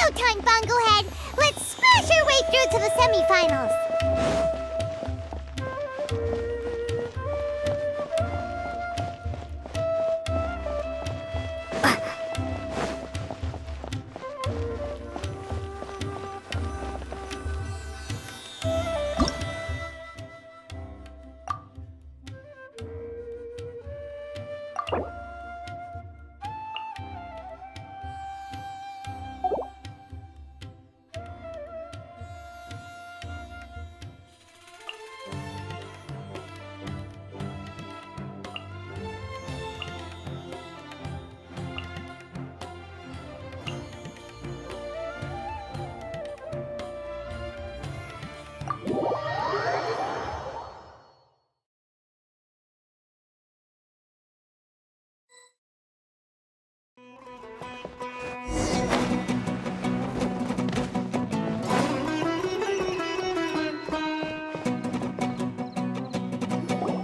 showtime, Bunglehead! Let's smash our way through to the semifinals!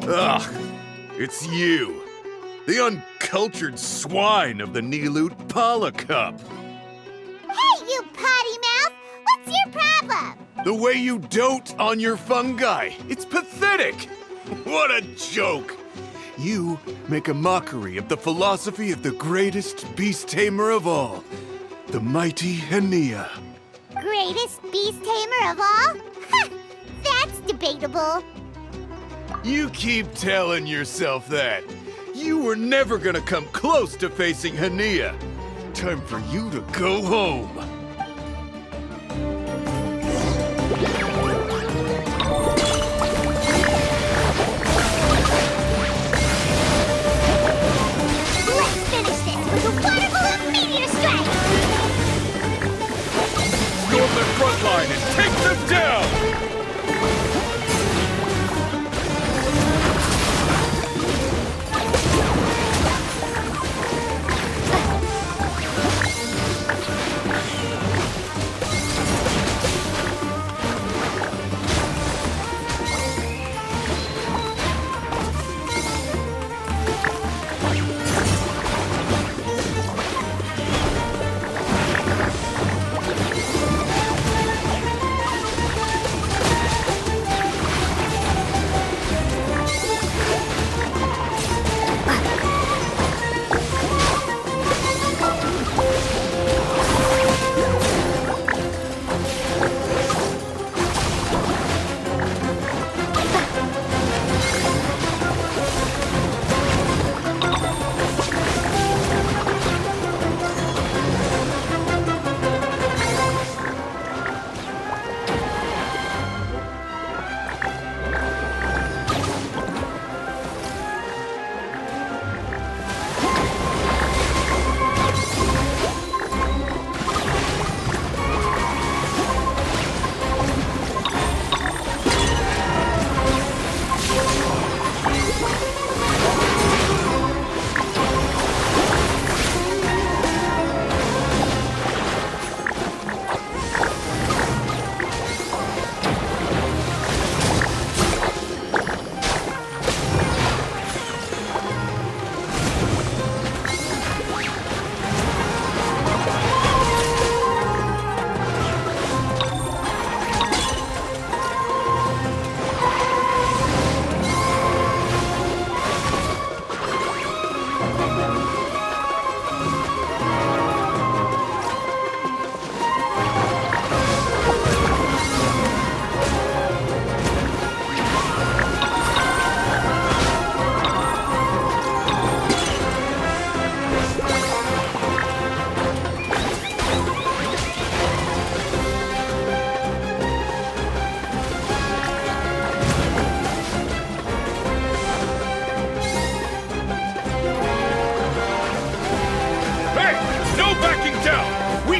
Ugh, it's you. The uncultured swine of the Niloot Pala Cup. Hey, you potty mouth! What's your problem? The way you dote on your fungi. It's pathetic. What a joke. You make a mockery of the philosophy of the greatest beast tamer of all, the mighty Hania. Greatest beast tamer of all? Ha! That's debatable. You keep telling yourself that. You were never gonna come close to facing Hania. Time for you to go home. Let's finish this with a water balloon meteor strike! Storm their front line and take them down!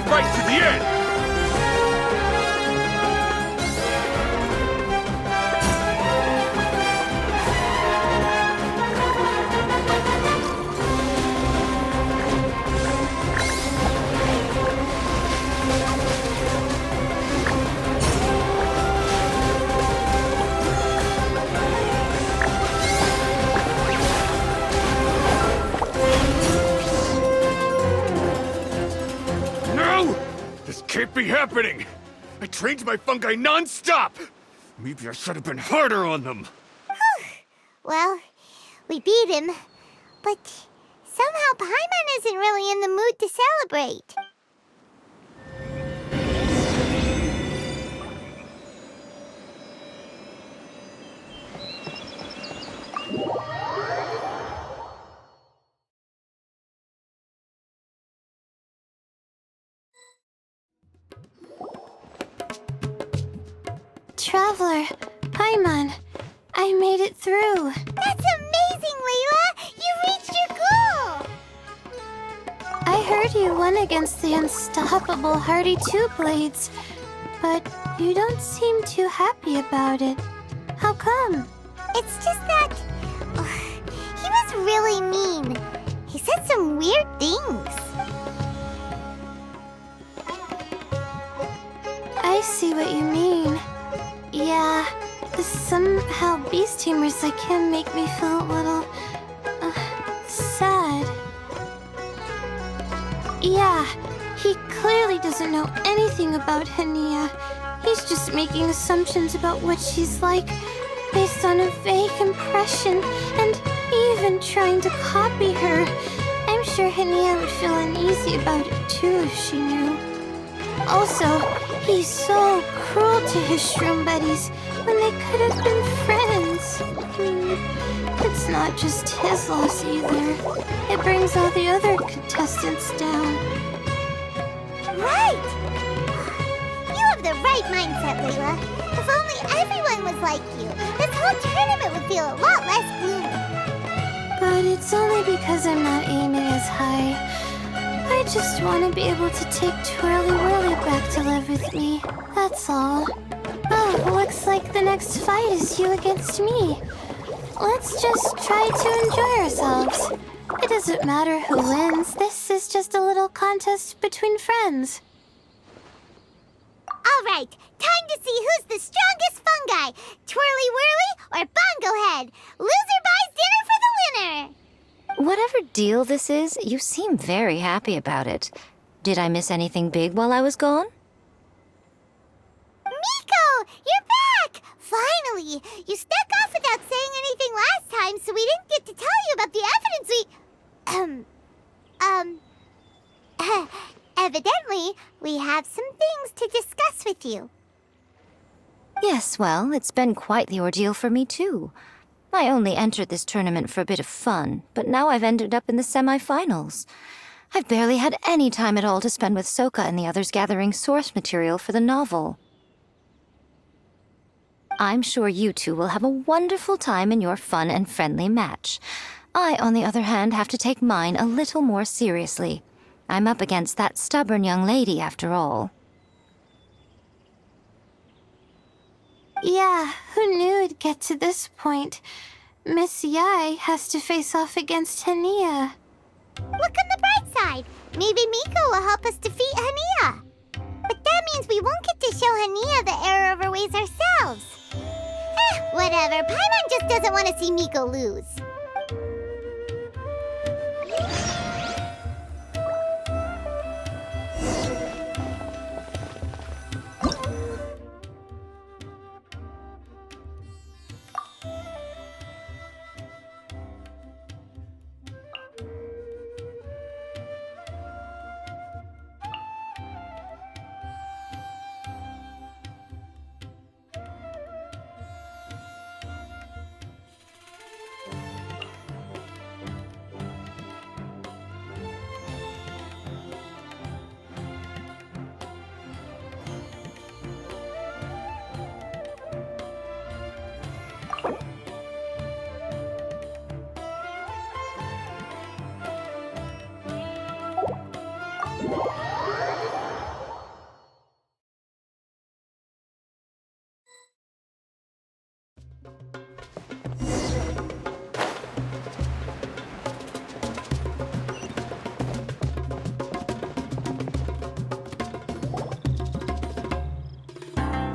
Fight to the end! can't be happening! I trained my fungi non-stop! Maybe I should have been harder on them. Well, we beat him, but somehow Paimon isn't really in the mood to celebrate. Traveler, Paimon, I made it through. That's amazing, Layla! You reached your goal! I heard you won against the unstoppable Hardy Two-Blades, but you don't seem too happy about it. How come? It's just that... he was really mean. He said some weird things. I see what you mean. Yeah, somehow beast tamers like him make me feel a little... sad. Yeah, he clearly doesn't know anything about Hania. He's just making assumptions about what she's like based on a vague impression and even trying to copy her. I'm sure Hania would feel uneasy about it too if she knew. Also, he's so cruel to his shroom buddies when they could have been friends. It's not just his loss either. It brings all the other contestants down. Right! You have the right mindset, Layla. If only everyone was like you, this whole tournament would feel a lot less gloomy. But it's only because I'm not aiming as high. I just want to be able to take Twirly Whirly back to live with me. That's all. Oh, looks like the next fight is you against me. Let's just try to enjoy ourselves. It doesn't matter who wins. This is just a little contest between friends. All right, time to see who's the strongest fungi, Twirly Whirly or Bongo Head. Loser buys dinner for the winner. Whatever deal this is, you seem very happy about it. Did I miss anything big while I was gone? Miko, you're back! Finally! You snuck off without saying anything last time, so we didn't get to tell you about the evidence evidently, we have some things to discuss with you. Yes, well, it's been quite the ordeal for me too. I only entered this tournament for a bit of fun, but now I've ended up in the semi-finals. I've barely had any time at all to spend with Soka and the others gathering source material for the novel. I'm sure you two will have a wonderful time in your fun and friendly match. I, on the other hand, have to take mine a little more seriously. I'm up against that stubborn young lady, after all. Yeah, who knew it'd get to this point? Miss Yai has to face off against Hania. Look on the bright side. Maybe Miko will help us defeat Hania. But that means we won't get to show Hania the error of our ways ourselves. Whatever. Paimon just doesn't want to see Miko lose.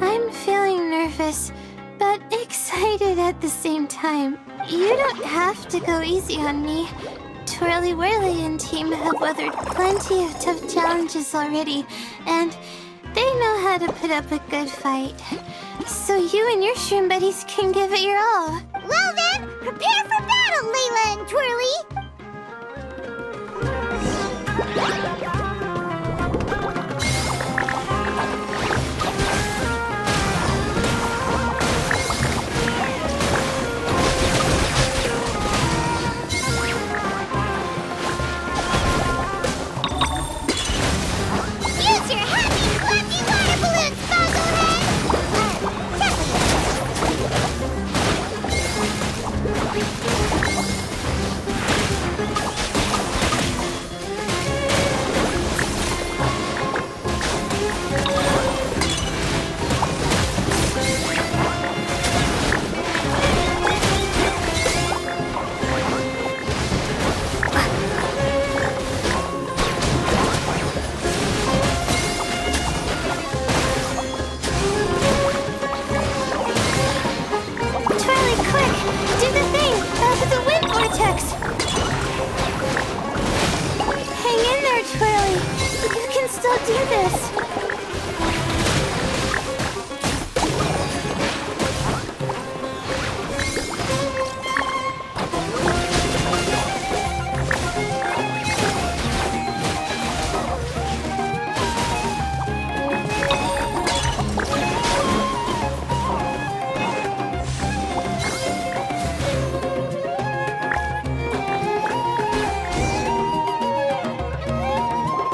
I'm feeling nervous, but excited at the same time. You don't have to go easy on me. Twirly Whirly and team have weathered plenty of tough challenges already, and They know how to put up a good fight. So you and your shroom buddies can give it your all. Well then, prepare for battle, Layla and Twirly! Use your happy, clappy water balloons, Twirly, quick! Do the thing! The wind vortex! Hang in there, Twirly! You can still do this!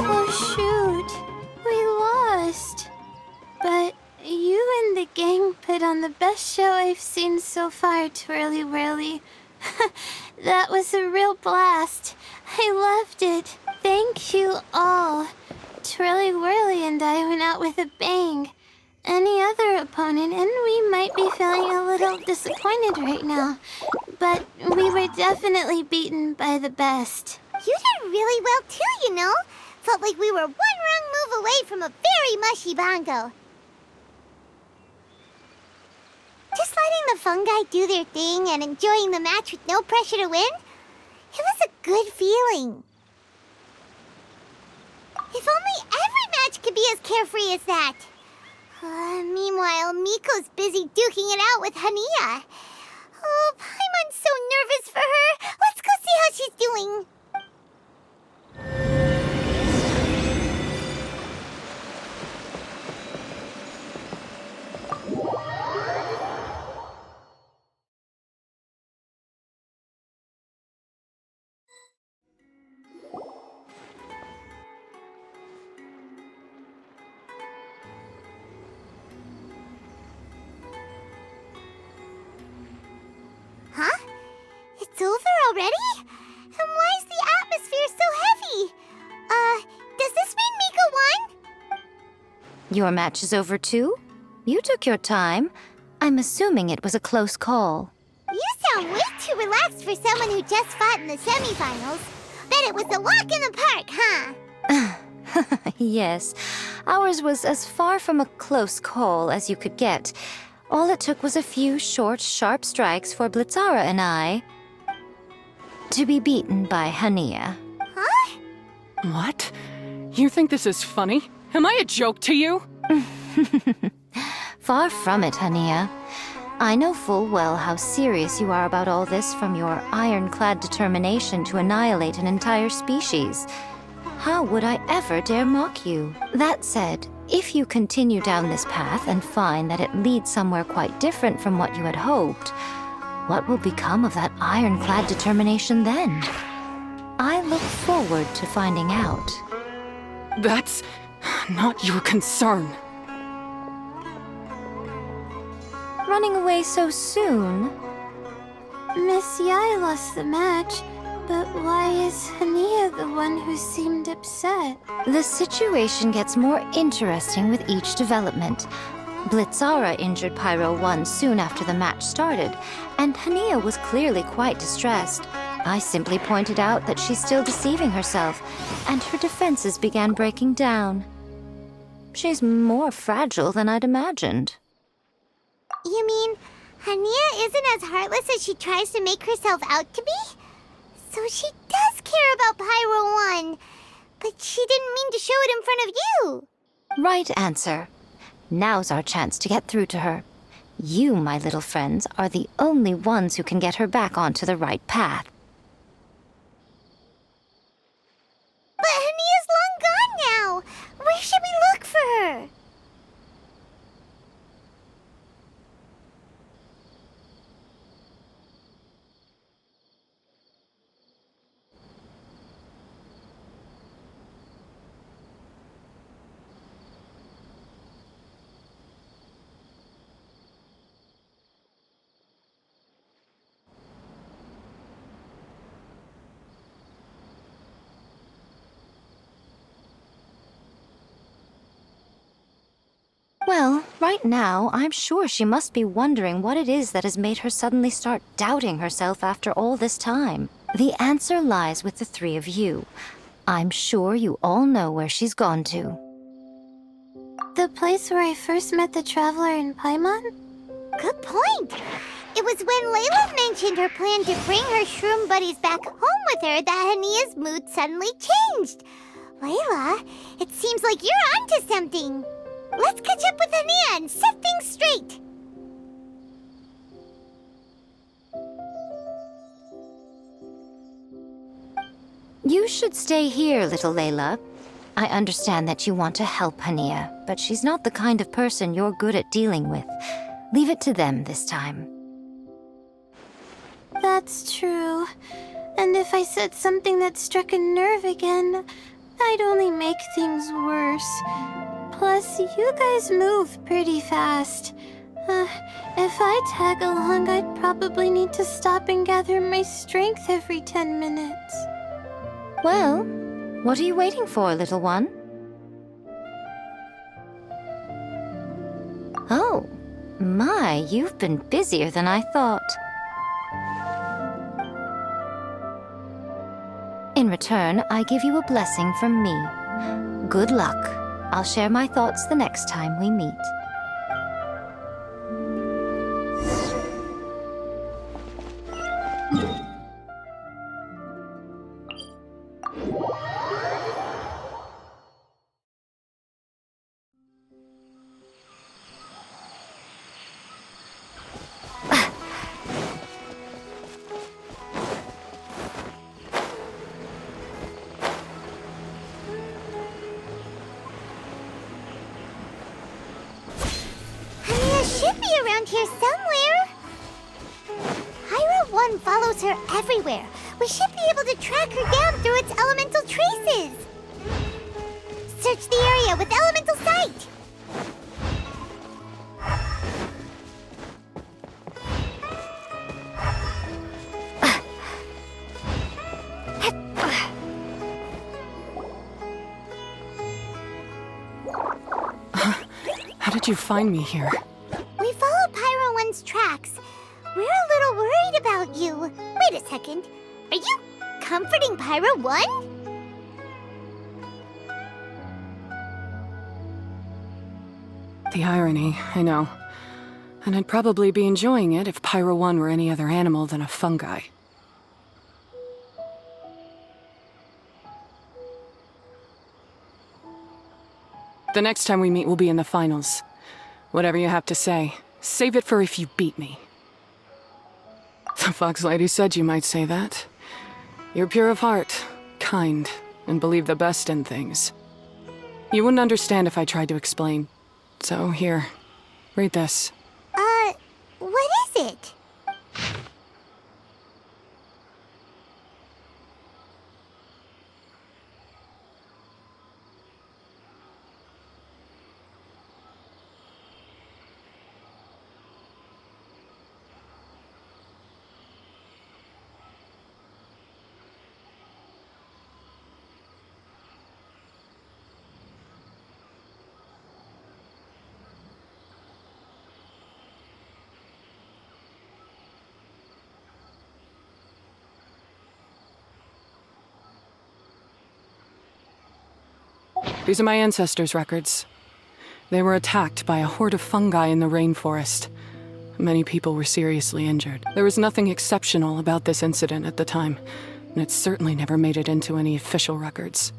Oh shoot, we lost. But you and the gang put on the best show I've seen so far, Twirly Whirly. That was a real blast. I loved it. Thank you all. Twirly Whirly and I went out with a bang. Any other opponent, and we might be feeling a little disappointed right now. But we were definitely beaten by the best. You did really well too, you know. Felt like we were one wrong move away from a very mushy bongo. Just letting the fungi do their thing and enjoying the match with no pressure to win, it was a good feeling. If only every match could be as carefree as that. Meanwhile, Miko's busy duking it out with Hania. Oh, Paimon's so nervous for her. Let's go see how she's doing. Huh? It's over already? And why is the atmosphere so heavy? Does this mean Miko won? Your match is over too? You took your time. I'm assuming it was a close call. You sound way too relaxed for someone who just fought in the semifinals. Bet it was a walk in the park, huh? Yes, ours was as far from a close call as you could get. All it took was a few short, sharp strikes for Blitzara and I to be beaten by Hania. Huh? What? You think this is funny? Am I a joke to you? Far from it, Hania. I know full well how serious you are about all this from your ironclad determination to annihilate an entire species. How would I ever dare mock you? That said, if you continue down this path and find that it leads somewhere quite different from what you had hoped, what will become of that ironclad determination then? I look forward to finding out. That's not your concern. Running away so soon? Miss Yai lost the match, but why is Hania the one who seemed upset? The situation gets more interesting with each development. Blitzara injured Pyro 1 soon after the match started, and Hania was clearly quite distressed. I simply pointed out that she's still deceiving herself, and her defenses began breaking down. She's more fragile than I'd imagined. You mean Hania isn't as heartless as she tries to make herself out to be? So she does care about Pyro 1, but she didn't mean to show it in front of you. Right answer. Now's our chance to get through to her. You, my little friends, are the only ones who can get her back onto the right path. But Hania's long gone now. Where should we look for her? Well, right now, I'm sure she must be wondering what it is that has made her suddenly start doubting herself after all this time. The answer lies with the three of you. I'm sure you all know where she's gone to. The place where I first met the traveler in Paimon? Good point. It was when Layla mentioned her plan to bring her shroom buddies back home with her that Hania's mood suddenly changed. Layla, it seems like you're onto something. Let's catch up with Hania and set things straight. You should stay here, little Layla. I understand that you want to help Hania, but she's not the kind of person you're good at dealing with. Leave it to them this time. That's true. And if I said something that struck a nerve again, I'd only make things worse. Plus, you guys move pretty fast. If I tag along, I'd probably need to stop and gather my strength every 10 minutes. Well, what are you waiting for, little one? Oh, my, you've been busier than I thought. In return, I give you a blessing from me. Good luck. I'll share my thoughts the next time we meet. Should be around here somewhere. Hyra 1 follows her everywhere. We should be able to track her down through its elemental traces. Search the area with elemental sight. How did you find me here? We follow Pyro 1's tracks. We're a little worried about you. Wait a second. Are you comforting Pyro 1? The irony, I know. And I'd probably be enjoying it if Pyro 1 were any other animal than a fungi. The next time we meet will be in the finals. Whatever you have to say, save it for if you beat me. The Fox Lady said you might say that. You're pure of heart, kind, and believe the best in things. You wouldn't understand if I tried to explain. So here, read this. What is it? These are my ancestors' records. They were attacked by a horde of fungi in the rainforest. Many people were seriously injured. There was nothing exceptional about this incident at the time, and it certainly never made it into any official records.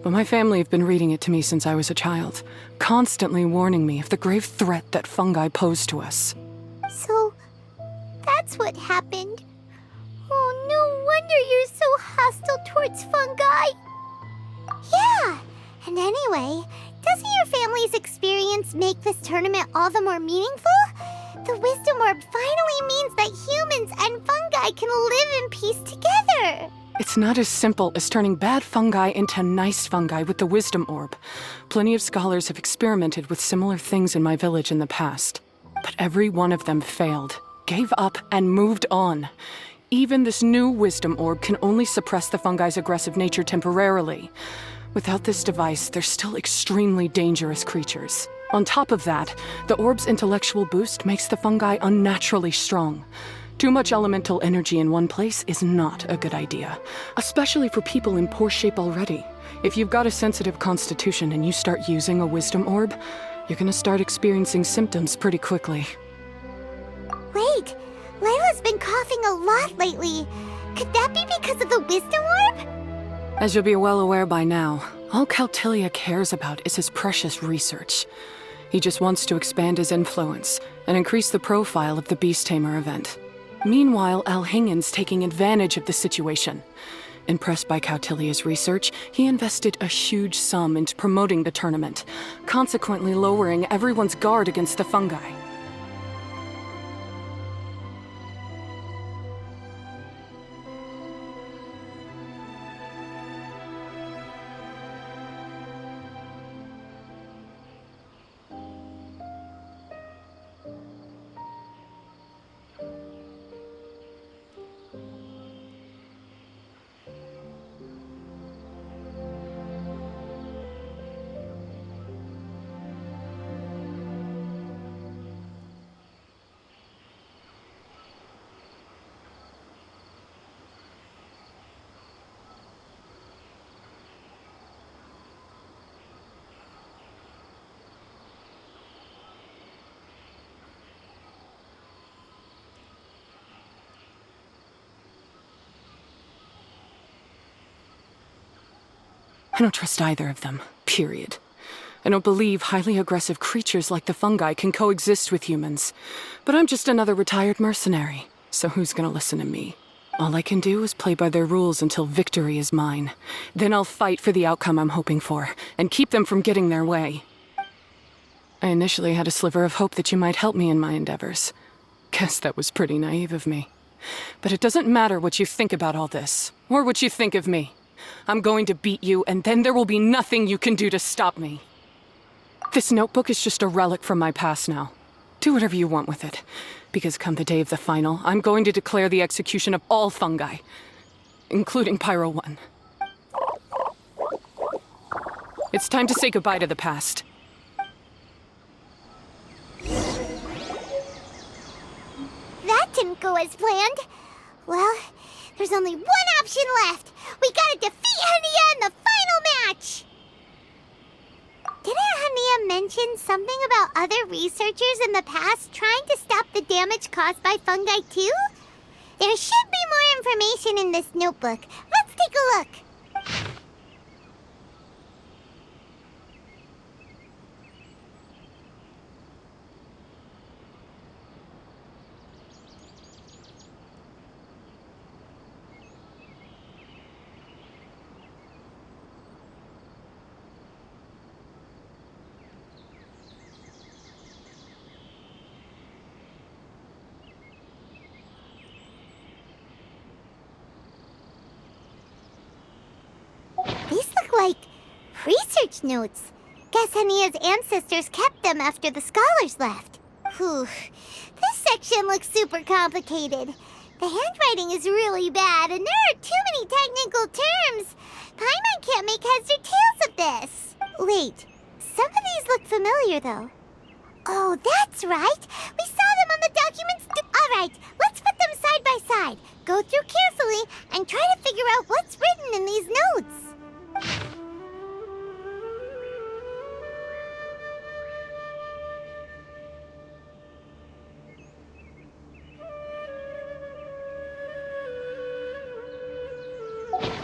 But my family have been reading it to me since I was a child, constantly warning me of the grave threat that fungi pose to us. So, that's what happened. Oh, no wonder you're so hostile towards fungi. Yeah, and anyway, doesn't your family's experience make this tournament all the more meaningful? The Wisdom Orb finally means that humans and fungi can live in peace together. It's not as simple as turning bad fungi into nice fungi with the Wisdom Orb. Plenty of scholars have experimented with similar things in my village in the past. But every one of them failed, gave up, and moved on. Even this new Wisdom Orb can only suppress the fungi's aggressive nature temporarily. Without this device, they're still extremely dangerous creatures. On top of that, the orb's intellectual boost makes the fungi unnaturally strong. Too much elemental energy in one place is not a good idea, especially for people in poor shape already. If you've got a sensitive constitution and you start using a Wisdom Orb, you're gonna start experiencing symptoms pretty quickly. Wait, Layla's been coughing a lot lately. Could that be because of the Wisdom Orb? As you'll be well aware by now, all Caltilia cares about is his precious research. He just wants to expand his influence and increase the profile of the Beast Tamer event. Meanwhile, Alhingen's taking advantage of the situation. Impressed by Cautilia's research, he invested a huge sum into promoting the tournament, consequently lowering everyone's guard against the fungi. I don't trust either of them, period. I don't believe highly aggressive creatures like the fungi can coexist with humans. But I'm just another retired mercenary, so who's gonna listen to me? All I can do is play by their rules until victory is mine. Then I'll fight for the outcome I'm hoping for, and keep them from getting their way. I initially had a sliver of hope that you might help me in my endeavors. Guess that was pretty naive of me. But it doesn't matter what you think about all this, or what you think of me. I'm going to beat you, and then there will be nothing you can do to stop me. This notebook is just a relic from my past now. Do whatever you want with it, because come the day of the final, I'm going to declare the execution of all fungi, including Pyro 1. It's time to say goodbye to the past. That didn't go as planned. Well, there's only one option left. We gotta defeat Hania in the final match! Didn't Hania mention something about other researchers in the past trying to stop the damage caused by fungi too? There should be more information in this notebook. Let's take a look. These look like research notes. Guess Hania's ancestors kept them after the scholars left. Whew. This section looks super complicated. The handwriting is really bad, and there are too many technical terms. Paimon can't make heads or tails of this. Wait, some of these look familiar, though. Oh, that's right. We saw them on the documents. All right, let's put them side by side. Go through carefully and try to figure out what's written in these notes.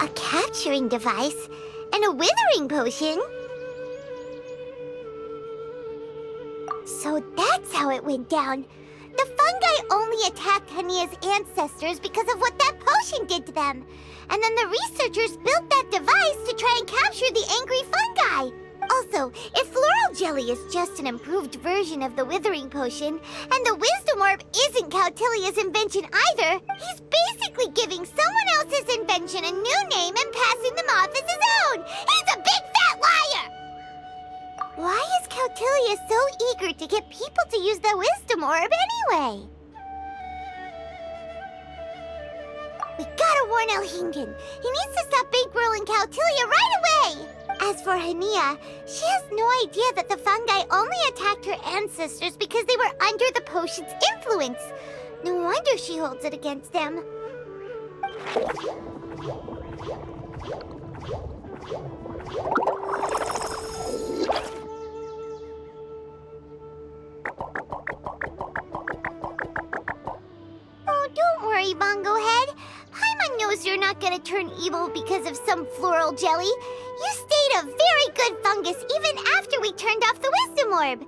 A capturing device and a the withering potion. So that's how it went down. The fungi only attacked Hania's ancestors because of what that potion did to them. And then the researchers built that device to try and capture the angry fungi. Also, if floral jelly is just an improved version of the withering potion, and the wisdom orb isn't Cautilia's invention either, he's basically giving someone else's invention a new name and passing them off as his own. He's a big fat liar! Why is Cautilia so eager to get people to use the wisdom orb anyway? We gotta warn Elhingen. He needs to stop bankrolling Cautilia right away! As for Hania, she has no idea that the fungi only attacked her ancestors because they were under the potion's influence. No wonder she holds it against them. Oh, don't worry, Bongo Head. Paimon knows you're not gonna turn evil because of some floral jelly. You stayed a very good fungus even after we turned off the wisdom orb.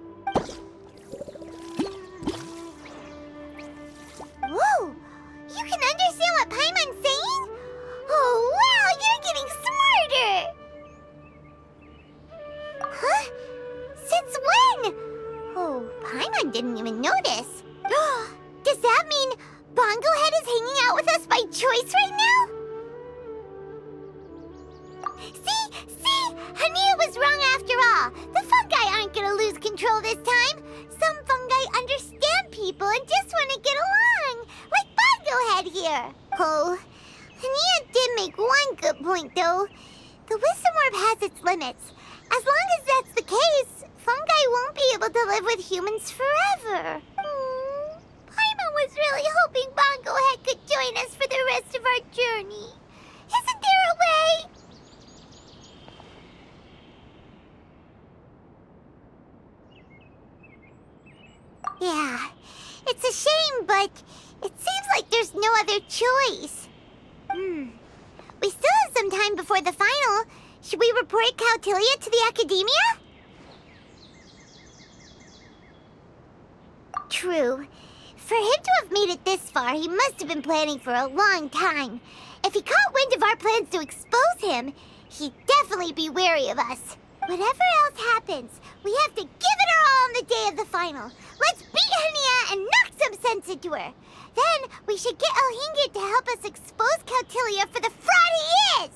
Whoa! You can understand what Paimon's saying? Oh, wow! You're getting smarter! Huh? Since when? Oh, Paimon didn't even notice. Does that mean Bongo Head is hanging out with us by choice right now? See? Hania was wrong after all. The fungi aren't gonna lose control this time. Some fungi understand people and just want to get along. Like Bongo Head here. Oh, Hania did make one good point though. The wisdom orb has its limits. As long as that's the case, fungi won't be able to live with humans forever. Paimon was really hoping Bongo Head could join us for the rest of our journey. Isn't there a way? Yeah, it's a shame, but it seems like there's no other choice. We still have some time before the final. Should we report Cautilia to the academia? True. For him to have made it this far, he must have been planning for a long time. If he caught wind of our plans to expose him, he'd definitely be wary of us. Whatever else happens, we have to give it our all on the day of the final. Let's beat Hania and knock some sense into her. Then we should get Elhingen to help us expose Cautilia for the fraud he is!